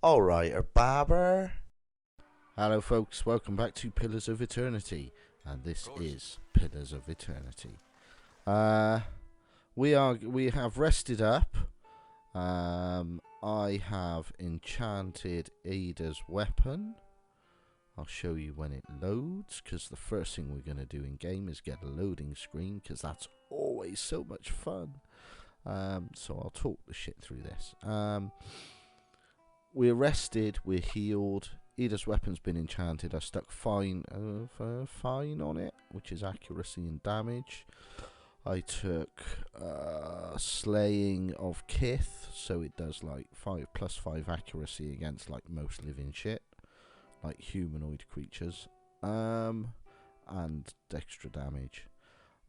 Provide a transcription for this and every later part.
Alrighterbabber. Hello folks, welcome back to Pillars of Eternity, and this is Pillars of Eternity. We have rested up. I have enchanted Ada's weapon. I'll show you when it loads, because the first thing we're going to do in game is get a loading screen, because that's always so much fun. So I'll talk the shit through this. We're rested, we're healed. Ada's weapon's been enchanted. I stuck fine on it, which is accuracy and damage. I took slaying of Kith, so it does like 5+5 accuracy against like most living shit, like humanoid creatures, and extra damage.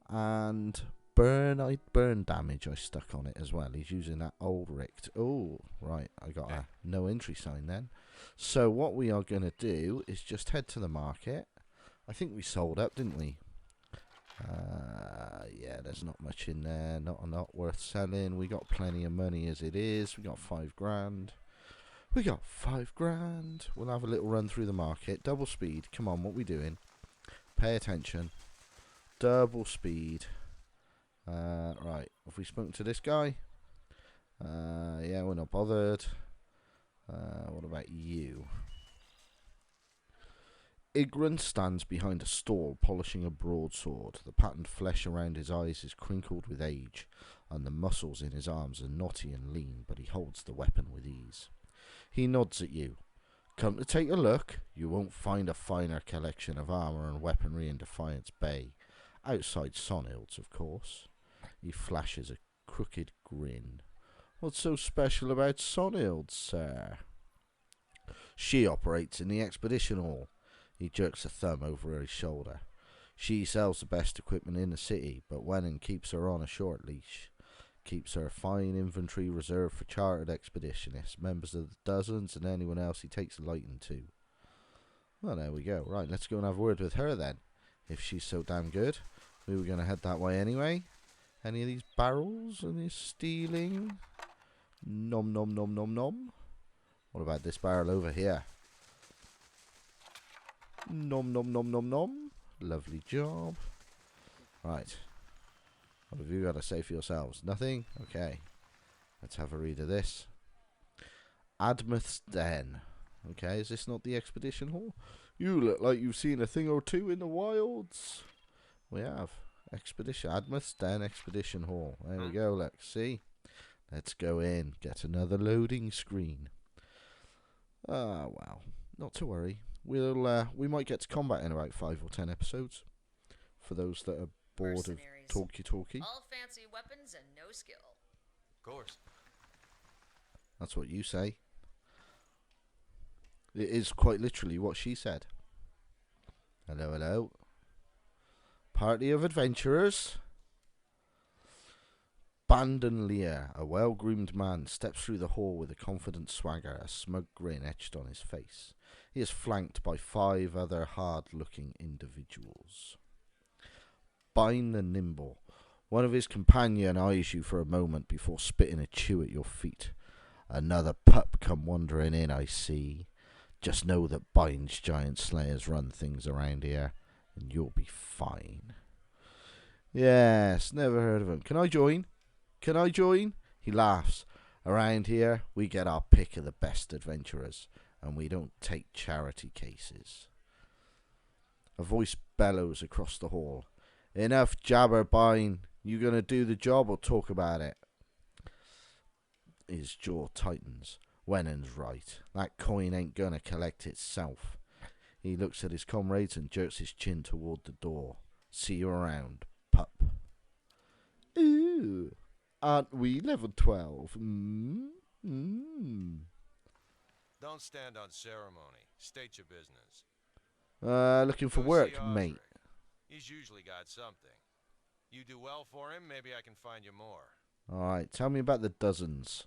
And burn damage I stuck on it as well. He's using that alright. Oh, right, I got a no entry sign then. So what we are going to do is just head to the market. I think we sold up, didn't we? Yeah, there's not much in there. Not worth selling. We got plenty of money as it is. We got 5 grand. We got 5 grand. We'll have a little run through the market. Double speed. Come on, what we doing? Pay attention. Double speed. Right, have we spoken to this guy? Yeah, we're not bothered. What about you? Igran stands behind a stall, polishing a broadsword. The patterned flesh around his eyes is crinkled with age, and the muscles in his arms are knotty and lean, but he holds the weapon with ease. He nods at you. Come to take a look. You won't find a finer collection of armour and weaponry in Defiance Bay. Outside Sonhild's, of course. He flashes a crooked grin. What's so special about Sonhild, sir? She operates in the expedition hall. He jerks a thumb over his shoulder. She sells the best equipment in the city, but Wennon keeps her on a short leash. Keeps her fine inventory reserved for chartered expeditionists, members of the dozens, and anyone else he takes a liking to. Well, there we go. Right, let's go and have a word with her then, if she's so damn good. We were going to head that way anyway. Any of these barrels? Any stealing? Nom nom nom nom nom. What about this barrel over here? Nom nom nom nom nom. Lovely job. Right. What have you got to say for yourselves? Nothing? Okay. Let's have a read of this. Admeth's Den. Okay, is this not the expedition hall? You look like you've seen a thing or two in the wilds. We have. Expedition. Admeth's Den Expedition Hall. There we go, look. See? Let's go in. Get another loading screen. Well. Not to worry. We might get to combat in about 5 or 10 episodes. For those that are bored of talkie. All fancy weapons and no skill. Of course. That's what you say. It is quite literally what she said. Hello, hello. Party of adventurers. Bandonlier, a well-groomed man, steps through the hall with a confident swagger, a smug grin etched on his face. He is flanked by 5 other hard-looking individuals. Bine the Nimble. One of his companion eyes you for a moment before spitting a chew at your feet. Another pup come wandering in, I see. Just know that Bine's giant slayers run things around here, and you'll be fine. Yes, never heard of him. Can I join? Can I join? He laughs. Around here, we get our pick of the best adventurers, and we don't take charity cases. A voice bellows across the hall. Enough jabber, Bine. You gonna do the job or talk about it? His jaw tightens. Wennon's right. That coin ain't gonna collect itself. He looks at his comrades and jerks his chin toward the door. See you around, pup. Ooh, aren't we level 12? Don't stand on ceremony. State your business. Looking for Go work, see mate. Osric. He's usually got something. You do well for him, maybe I can find you more. Alright, tell me about the dozens.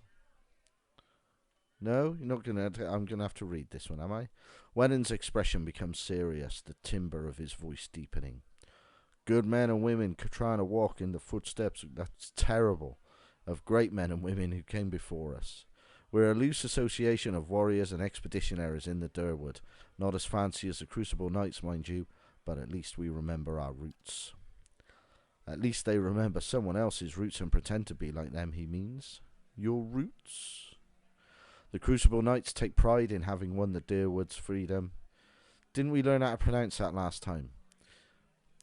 No, you're not gonna. I'm gonna have to read this one, am I? Wennon's expression becomes serious, the timbre of his voice deepening. Good men and women trying to walk in the footsteps, that's terrible, of great men and women who came before us. We're a loose association of warriors and expeditionaries in the Durwood. Not as fancy as the Crucible Knights, mind you, but at least we remember our roots. At least they remember someone else's roots and pretend to be like them, he means. Your roots? The Crucible Knights take pride in having won the Durwood's freedom. Didn't we learn how to pronounce that last time?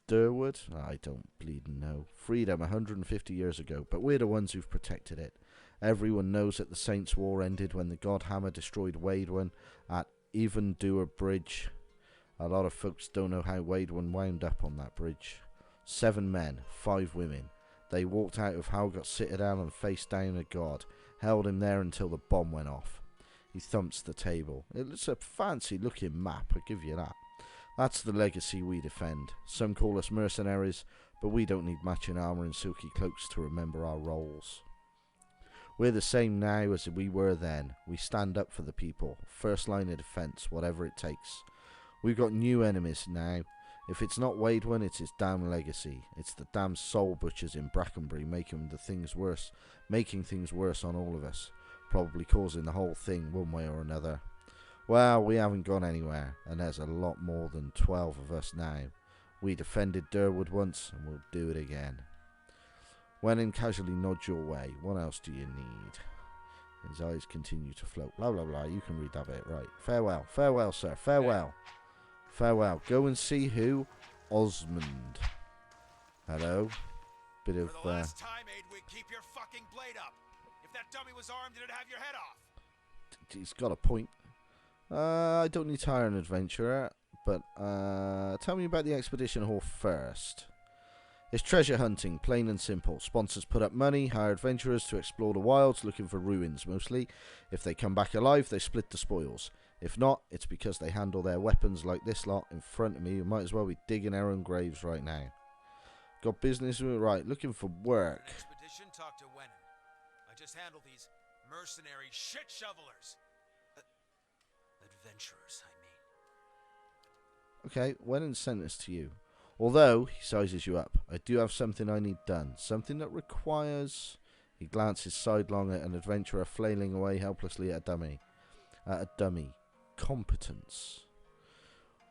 Durwood? I don't bleeding know. Freedom 150 years ago, but we're the ones who've protected it. Everyone knows that the Saints' War ended when the Godhammer destroyed Waidwen at Evendour Bridge. A lot of folks don't know how Waidwen wound up on that bridge. 7 men, 5 women. They walked out of Halgot Citadel and faced down a god, held him there until the bomb went off. He thumps the table. It's a fancy looking map, I give you that. That's the legacy we defend. Some call us mercenaries, but we don't need matching armour and silky cloaks to remember our roles. We're the same now as we were then. We stand up for the people. First line of defence, whatever it takes. We've got new enemies now. If it's not Waidwen, it's his damn legacy. It's the damn soul butchers in Brackenbury making things worse on all of us. Probably causing the whole thing one way or another. Well, we haven't gone anywhere, and there's a lot more than 12 of us now. We defended Durwood once, and we'll do it again. Wenham casually nods your way. What else do you need? His eyes continue to float. Blah, blah, blah. You can read that bit, right. Farewell. Farewell, sir. Farewell. Farewell. Go and see who? Osmond. Hello. Bit of, For the last time, Aidwig, keep your fucking blade up. If that dummy was armed, it'd have your head off. He's got a point. I don't need to hire an adventurer, but tell me about the expedition hall first. It's treasure hunting, plain and simple. Sponsors put up money, hire adventurers to explore the wilds, looking for ruins mostly. If they come back alive, they split the spoils. If not, it's because they handle their weapons like this lot in front of me, who might as well be digging our own graves right now. Got business? Right, looking for work. An expedition, talk to Wenham. I just handle these mercenary shit shovelers. Adventurers, I mean. Okay, Wenham sent this to you. Although, he sizes you up, I do have something I need done. Something that requires... He glances sidelong at an adventurer flailing away helplessly at a dummy. Competence.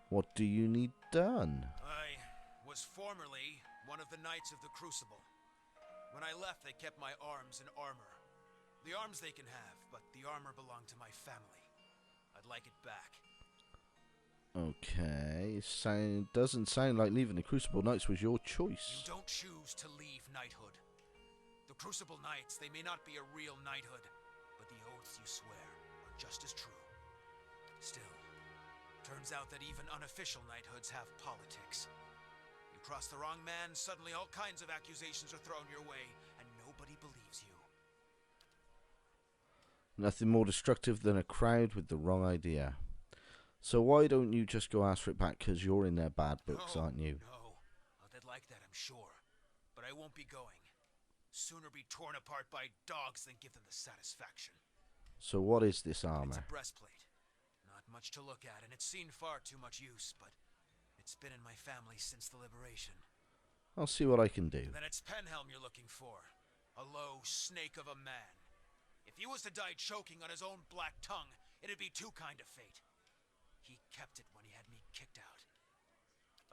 What do you need done? I was formerly one of the Knights of the Crucible. When I left, they kept my arms and armor. The arms they can have, but the armor belonged to my family. I'd like it back. Okay, doesn't sound like leaving the Crucible Knights was your choice. You don't choose to leave knighthood. The Crucible Knights, they may not be a real knighthood, but the oaths you swear are just as true. Still, turns out that even unofficial knighthoods have politics. You cross the wrong man, suddenly all kinds of accusations are thrown your way, and nobody believes you. Nothing more destructive than a crowd with the wrong idea. So why don't you just go ask for it back, because you're in their bad books, aren't you? No. Oh, they'd like that, I'm sure. But I won't be going. Sooner be torn apart by dogs than give them the satisfaction. So what is this armor? It's a breastplate. Not much to look at, and it's seen far too much use, but it's been in my family since the liberation. I'll see what I can do. Then it's Penhelm you're looking for. A low snake of a man. If he was to die choking on his own black tongue, it'd be too kind of fate. He kept it when he had me kicked out.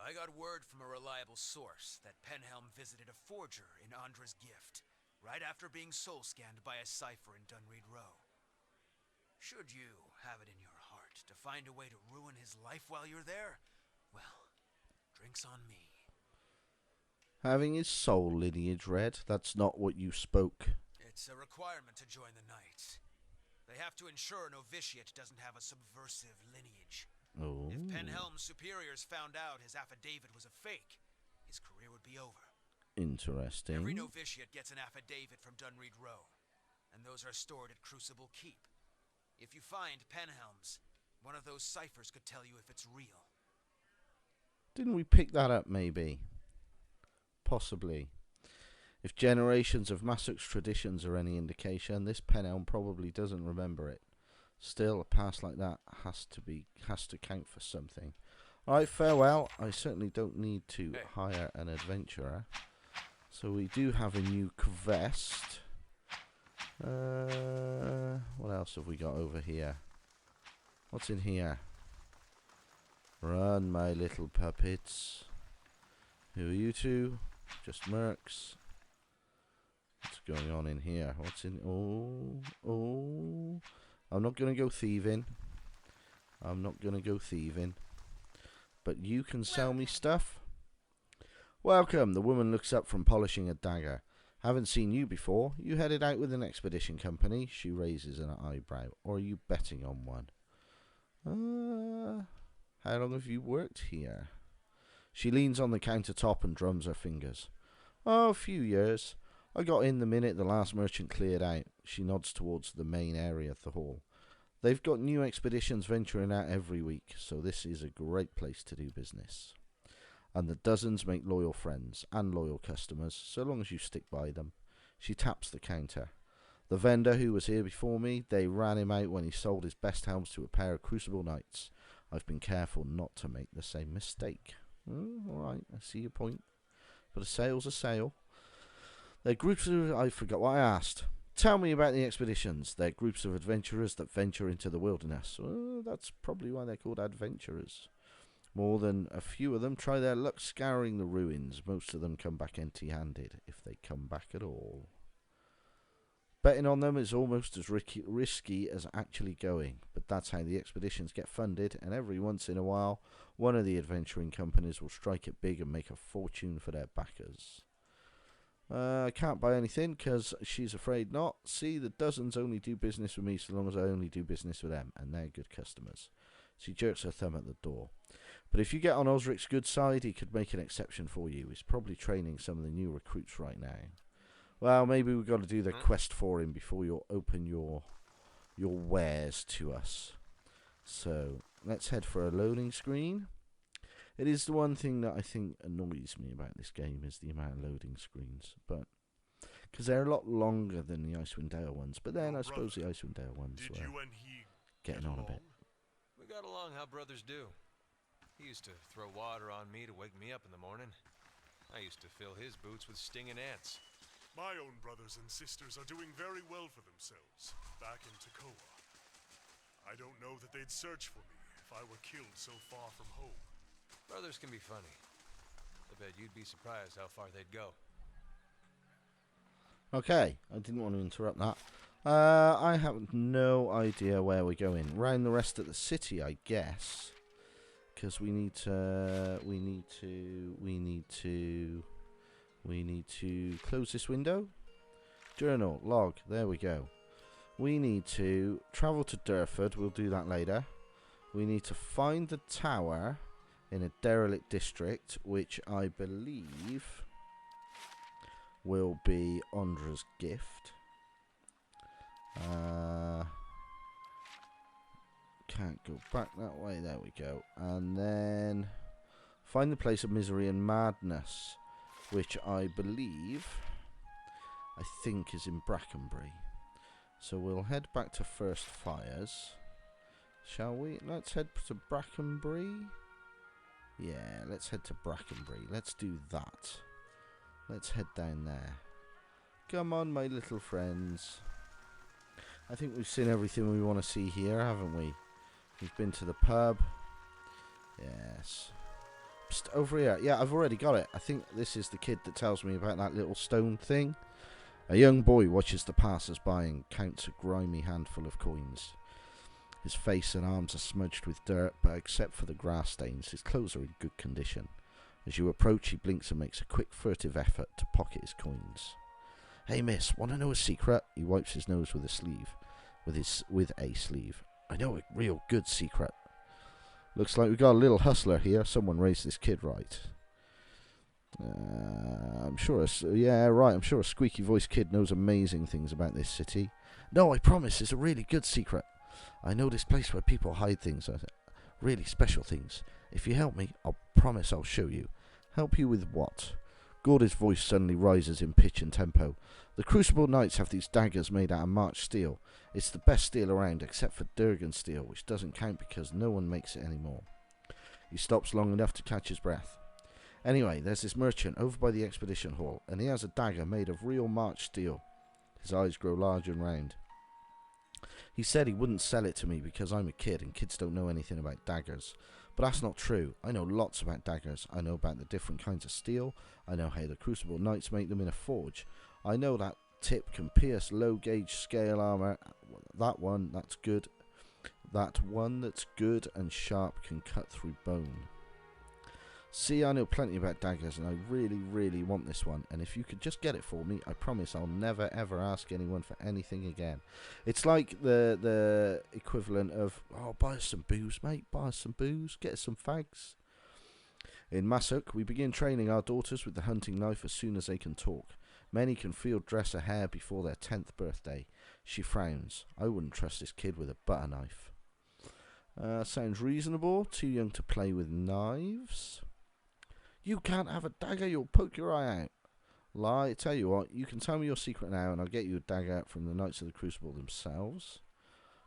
I got word from a reliable source that Penhelm visited a forger in Andra's gift, right after being soul-scanned by a cipher in Dunreed Row. Should you have it in your heart to find a way to ruin his life while you're there, well, drinks on me. Having his soul lineage read, that's not what you spoke. It's a requirement to join the Knights. They have to ensure a novitiate doesn't have a subversive lineage. Oh. If Penhelm's superiors found out his affidavit was a fake, his career would be over. Interesting. Every novitiate gets an affidavit from Dunreed Row, and those are stored at Crucible Keep. If you find Penhelm's, one of those ciphers could tell you if it's real. Didn't we pick that up, maybe? Possibly. If generations of Masuk's traditions are any indication, this Penhelm probably doesn't remember it. Still, a past like that has to count for something. Alright, farewell. I certainly don't need to hire an adventurer. So we do have a new quest. What else have we got over here? What's in here? Run, my little puppets. Who are you two? Just mercs. What's going on in here? What's in... Oh. I'm not going to go thieving. But you can sell me stuff? Welcome. The woman looks up from polishing a dagger. Haven't seen you before. You headed out with an expedition company? She raises an eyebrow. Or are you betting on one? How long have you worked here? She leans on the countertop and drums her fingers. Oh, a few years. I got in the minute the last merchant cleared out. She nods towards the main area of the hall. They've got new expeditions venturing out every week, so this is a great place to do business. And the dozens make loyal friends and loyal customers, so long as you stick by them. She taps the counter. The vendor who was here before me, they ran him out when he sold his best helms to a pair of Crucible Knights. I've been careful not to make the same mistake. Alright, I see your point. But a sale's a sale. They're groups of... I forgot what I asked. Tell me about the expeditions. They're groups of adventurers that venture into the wilderness. That's probably why they're called adventurers. More than a few of them try their luck scouring the ruins. Most of them come back empty-handed, if they come back at all. Betting on them is almost as risky as actually going, but that's how the expeditions get funded, and every once in a while, one of the adventuring companies will strike it big and make a fortune for their backers. I can't buy anything because she's afraid not. See, the dozens only do business with me so long as I only do business with them, and they're good customers. She jerks her thumb at the door. But if you get on Osric's good side, he could make an exception for you. He's probably training some of the new recruits right now. Well, maybe we've got to do the quest for him before you open your wares to us. So, let's head for a loading screen. It is the one thing that I think annoys me about this game is the amount of loading screens. But because they're a lot longer than the Icewind Dale ones. But then I suppose the Icewind Dale ones were getting on a bit. We got along how brothers do. He used to throw water on me to wake me up in the morning. I used to fill his boots with stinging ants. My own brothers and sisters are doing very well for themselves, back in Takoa. I don't know that they'd search for me if I were killed so far from home. Brothers can be funny. I bet you'd be surprised how far they'd go. Okay, I didn't want to interrupt that. I have no idea where we're going. Round the rest of the city, I guess. Because we need to close this window. Journal, log, there we go. We need to travel to Durford, we'll do that later. We need to find the tower in a derelict district, which I believe will be Ondra's gift. Can't go back that way, there we go. And then find the place of misery and madness, which I think is in Brackenbury. So we'll head back to First Fires. Shall we? Let's head to Brackenbury. Yeah, let's head to Brackenbury. Let's do that. Let's head down there. Come on, my little friends. I think we've seen everything we want to see here, haven't we? We've been to the pub. Yes. Psst, over here. Yeah, I've already got it. I think this is the kid that tells me about that little stone thing. A young boy watches the passers-by and counts a grimy handful of coins. His face and arms are smudged with dirt, but except for the grass stains, his clothes are in good condition. As you approach, he blinks and makes a quick, furtive effort to pocket his coins. Hey, miss, want to know a secret? He wipes his nose with a sleeve. With a sleeve. I know a real good secret. Looks like we got a little hustler here. Someone raised this kid right. I'm sure a squeaky-voiced kid knows amazing things about this city. No, I promise, it's a really good secret. I know this place where people hide things, really special things. If you help me, I'll promise I'll show you. Help you with what? Gordy's voice suddenly rises in pitch and tempo. The Crucible Knights have these daggers made out of March steel. It's the best steel around, except for Durgan steel, which doesn't count because no one makes it anymore. He stops long enough to catch his breath. Anyway, there's this merchant over by the expedition hall, and he has a dagger made of real March steel. His eyes grow large and round. He said he wouldn't sell it to me because I'm a kid and kids don't know anything about daggers. But that's not true. I know lots about daggers. I know about the different kinds of steel. I know how the Crucible Knights make them in a forge. I know that tip can pierce low-gauge scale armor. That one that's good and sharp can cut through bone. See, I know plenty about daggers, and I really, really want this one. And if you could just get it for me, I promise I'll never, ever ask anyone for anything again. It's like the equivalent of, oh, buy us some booze, mate. Buy us some booze. Get us some fags. In Masuk, we begin training our daughters with the hunting knife as soon as they can talk. Many can field dress a hare before their 10th birthday. She frowns. I wouldn't trust this kid with a butter knife. Sounds reasonable. Too young to play with knives. You can't have a dagger, you'll poke your eye out. Lie, tell you what, you can tell me your secret now and I'll get you a dagger from the Knights of the Crucible themselves.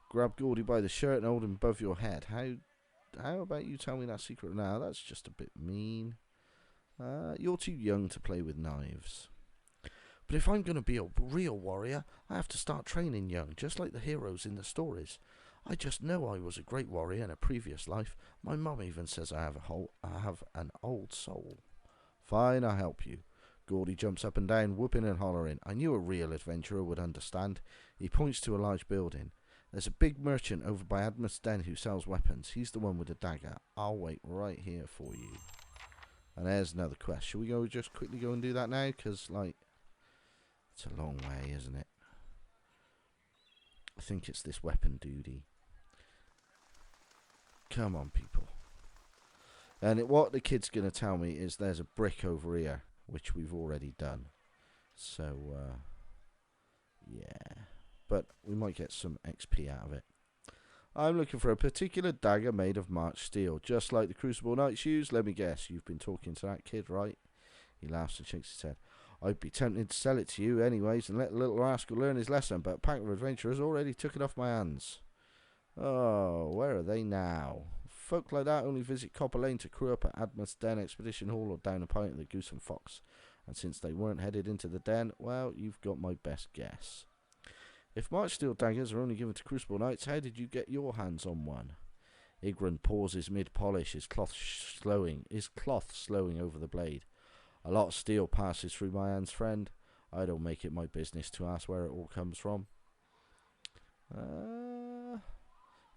Grab Gordy by the shirt and hold him above your head. How about you tell me that secret now? That's just a bit mean. You're too young to play with knives. But if I'm going to be a real warrior, I have to start training young, just like the heroes in the stories. I just know I was a great warrior in a previous life. My mum even says I have an old soul. Fine, I'll help you. Gordy jumps up and down, whooping and hollering. I knew a real adventurer would understand. He points to a large building. There's a big merchant over by Admir's Den who sells weapons. He's the one with the dagger. I'll wait right here for you. And there's another quest. Shall we just quickly go and do that now? Because, it's a long way, isn't it? I think it's this weapon duty. Come on, people. And what the kid's going to tell me is there's a brick over here, which we've already done. So, yeah. But we might get some XP out of it. I'm looking for a particular dagger made of March steel, just like the Crucible Knights use. Let me guess, you've been talking to that kid, right? He laughs and shakes his head. I'd be tempted to sell it to you anyways and let the little rascal learn his lesson, but a pack of adventurers already took it off my hands. Oh, where are they now? Folk like that only visit Copper Lane to crew up at Admir's Den Expedition Hall or down a pint at the Goose and Fox. And since they weren't headed into the den, well, you've got my best guess. If March steel daggers are only given to Crucible Knights, how did you get your hands on one? Igran pauses mid-polish, his cloth slowing over the blade. A lot of steel passes through my hands, friend. I don't make it my business to ask where it all comes from.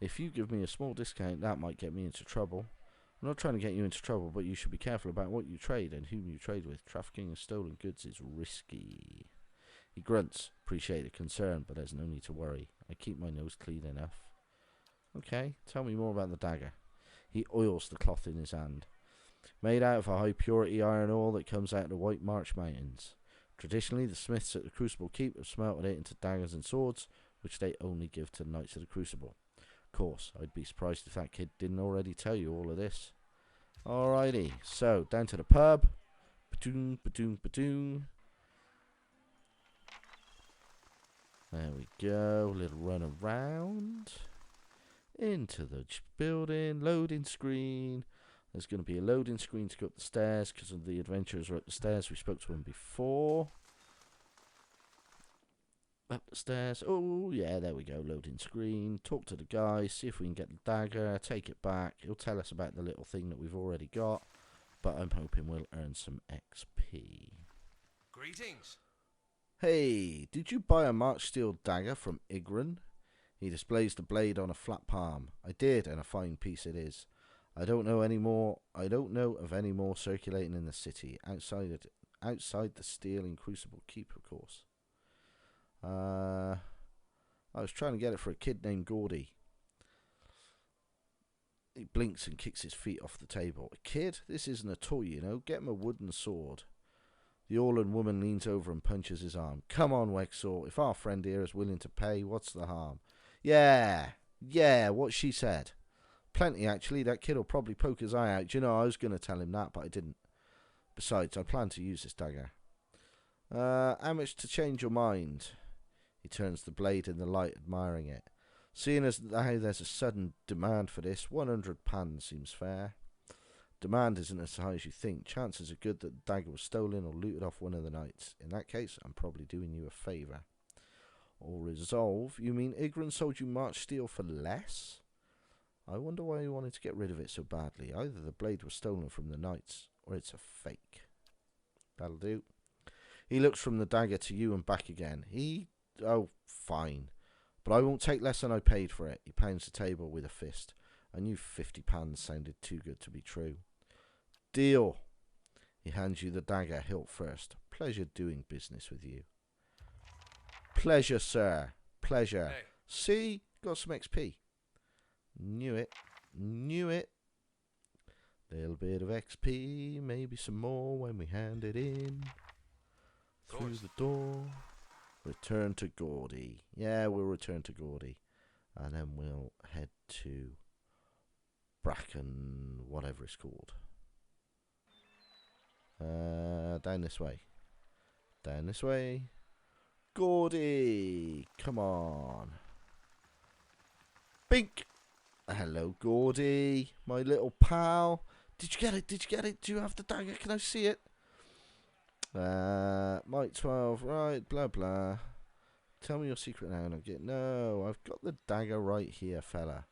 If you give me a small discount, that might get me into trouble. I'm not trying to get you into trouble, but you should be careful about what you trade and whom you trade with. Trafficking in stolen goods is risky. He grunts. Appreciate the concern, but there's no need to worry. I keep my nose clean enough. Okay, tell me more about the dagger. He oils the cloth in his hand. Made out of a high purity iron ore that comes out of the White March Mountains. Traditionally, the smiths at the Crucible Keep have smelted it into daggers and swords, which they only give to the Knights of the Crucible. Of course, I'd be surprised if that kid didn't already tell you all of this. Alrighty, so down to the pub. Ba-doom, ba-doom, ba-doom. There we go, little run around. Into the building, loading screen. There's going to be a loading screen to go up the stairs because of the adventurers are up the stairs. We spoke to them before. Up the stairs. Oh, yeah, there we go. Loading screen. Talk to the guy. See if we can get the dagger. Take it back. He'll tell us about the little thing that we've already got. But I'm hoping we'll earn some XP. Greetings. Hey, did you buy a March steel dagger from Igran? He displays the blade on a flat palm. I did, and a fine piece it is. I don't know of any more circulating in the city outside the steel and Crucible Keep, of course. I was trying to get it for a kid named Gordy. He blinks and kicks his feet off the table. A kid? This isn't a toy, you know. Get him a wooden sword. The Orlan woman leans over and punches his arm. Come on, Wexor. If our friend here is willing to pay, what's the harm? Yeah, what she said. Plenty, actually. That kid will probably poke his eye out. You know, I was going to tell him that, but I didn't. Besides, I plan to use this dagger. How much to change your mind? He turns the blade in the light, admiring it. Seeing as how there's a sudden demand for this, 100 pans seems fair. Demand isn't as high as you think. Chances are good that the dagger was stolen or looted off one of the knights. In that case, I'm probably doing you a favour. Or resolve? You mean Igran sold you March steel for less? I wonder why you wanted to get rid of it so badly. Either the blade was stolen from the knights, or it's a fake. That'll do. He looks from the dagger to you and back again. Oh, fine. But I won't take less than I paid for it. He pounds the table with a fist. I knew £50 sounded too good to be true. Deal. He hands you the dagger, hilt first. Pleasure doing business with you. Pleasure, sir. Pleasure. Hey. See? Got some XP. Knew it. Knew it. Little bit of XP, maybe some more when we hand it in. Through the door. Return to Gordy. Yeah, we'll return to Gordy. And then we'll head to Bracken, whatever it's called. Down this way. Down this way. Gordy! Come on. Bink! Hello, Gordy. My little pal. Did you get it? Did you get it? Do you have the dagger? Can I see it? Mike 12, right, blah, blah. Tell me your secret now and I'll get... No, I've got the dagger right here, fella.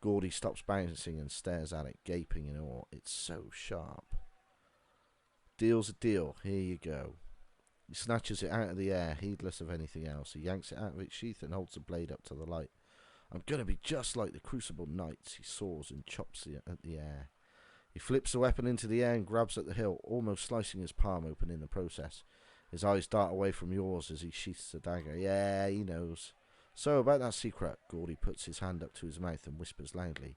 Gordy stops bouncing and stares at it, gaping in awe. It's so sharp. Deal's a deal. Here you go. He snatches it out of the air, heedless of anything else. He yanks it out of its sheath and holds the blade up to the light. I'm going to be just like the Crucible Knights. He soars and chops it at the air. He flips the weapon into the air and grabs at the hilt, almost slicing his palm open in the process. His eyes dart away from yours as he sheaths the dagger. Yeah, he knows. So, about that secret, Gordy puts his hand up to his mouth and whispers loudly.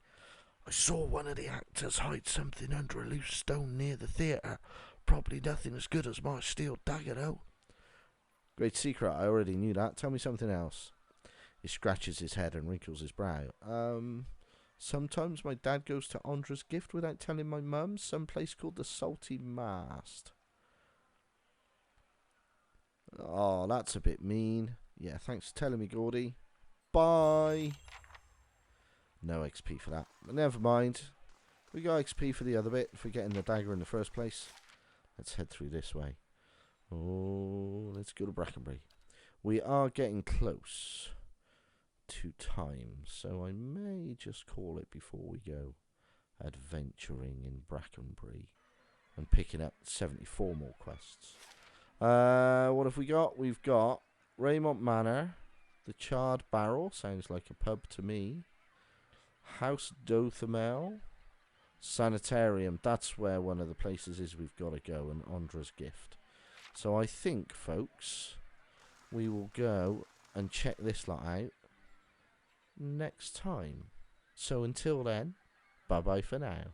I saw one of the actors hide something under a loose stone near the theatre. Probably nothing as good as my steel dagger, though. Great secret, I already knew that. Tell me something else. He scratches his head and wrinkles his brow. Sometimes my dad goes to Andra's gift without telling my mum. Some place called the Salty Mast. Oh, that's a bit mean. Yeah, thanks for telling me, Gordy. Bye. No XP for that. But never mind. We got XP for the other bit, for getting the dagger in the first place. Let's head through this way. Oh, let's go to Brackenbury. We are getting close to time, so I may just call it before we go adventuring in Brackenbury and picking up 74 more quests. What have we got? We've got Raymont Manor, the Charred Barrel, sounds like a pub to me. House Dothamel, Sanitarium, that's where one of the places is we've got to go, and Andra's gift. So I think, folks, we will go and check this lot out next time. So until then, bye bye for now.